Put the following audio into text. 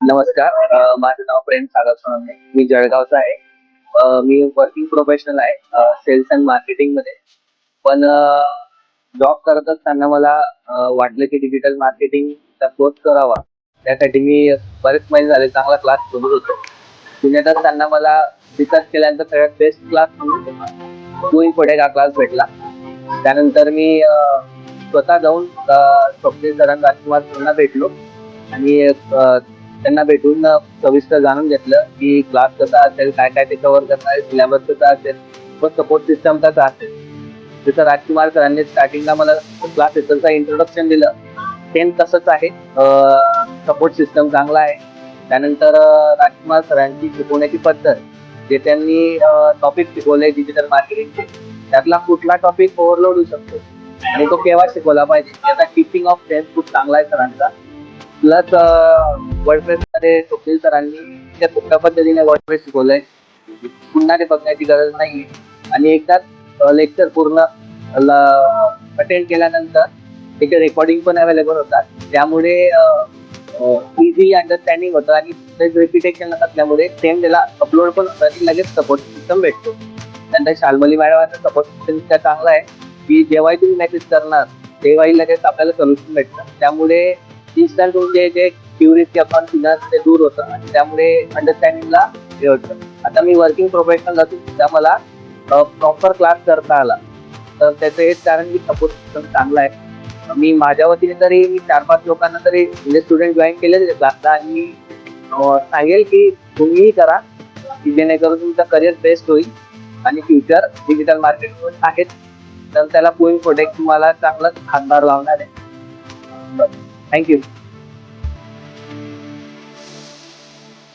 नमस्कार. माझं नाव प्रेम सागर सोनवणे. मी जळगावचा आहे. मी वर्किंग प्रोफेशनल आहे सेल्स अँड मार्केटिंग मध्ये. पण जॉब करत असताना मला वाटलं की डिजिटल मार्केटिंगचा कोर्स करावा. त्यासाठी मी बरेच महिने झाले चांगला क्लास शोधत होतो. पुण्यात असताना मला रिसर्च केल्यानंतर सगळ्यात बेस्ट क्लास म्हणून गोईंग पुढे हा क्लास भेटला. त्यानंतर मी स्वतः जाऊन स्वप्नील सरांना राजकुमार सरांना भेटलो आणि त्यांना भेटून सविस्तर जाणून घेतलं की क्लास कसा असेल, काय काय ते कव्हर करणार आहे, सिलेबस कसा असेल, व सपोर्ट सिस्टम कसा असेल. जसं राजकुमार सरांनी स्टार्टिंगला मला क्लास एसलचं इंट्रोडक्शन दिलं, सेम तसंच आहे. सपोर्ट सिस्टम चांगला आहे. त्यानंतर राजकुमार सरांची शिकवण्याची पद्धत, जे त्यांनी टॉपिक शिकवले डिजिटल मार्केटिंगचे, त्यातला कुठला टॉपिक ओव्हरलोड होऊ शकतो आणि तो केव्हा शिकवला पाहिजे. त्याचा टीचिंग ऑफ सेन्स खूप चांगला आहे सरांचा. प्लस वर्डप्रेस मध्ये स्वप्नील सरांनी त्या सोप्या पद्धतीने वर्डप्रेस शिकवलंय. पुन्हा ते बघण्याची गरज नाही. आणि एकदाच लेक्चर पूर्ण अटेंड केल्यानंतर त्याचे रेकॉर्डिंग पण अवेलेबल होतात. त्यामुळे इझी अंडरस्टँडिंग होतं आणि रिपिटेशन असल्यामुळे सेम त्याला अपलोड पण होतं आणि लगेच सपोर्ट सिस्टम भेटतो. नंतर शाल्मली मॅडमांचा सपोर्ट सिस्टम इतका चांगला आहे की जेव्हाही तुम्ही मेसेज करणार तेव्हाही लगेच आपल्याला सोल्युशन भेटतं. त्यामुळे इन्स्टंट तुमचे जे क्युरियस आपण ते दूर होतं आणि त्यामुळे अंडरस्टँडिंगला हे होतं. आता मी वर्किंग प्रोफेशनल असून सुद्धा मला प्रॉपर क्लास करता आला, तर त्याचं हेच कारण की सपोर्ट सिस्टम चांगला आहे. मी माझ्या वतीने तरी मी 4-5 लोकांना तरी म्हणजे स्टुडंट जॉईन केले क्लासला आणि मी सांगेल की तुम्हीही करा, की जेणेकरून तुमचं करिअर बेस्ट होईल आणि फ्युचर डिजिटल मार्केटिंग आहेच, तर त्याला पुढे प्रोडक्ट तुम्हाला चांगलाच हातभार लावणार आहे. थँक्यू.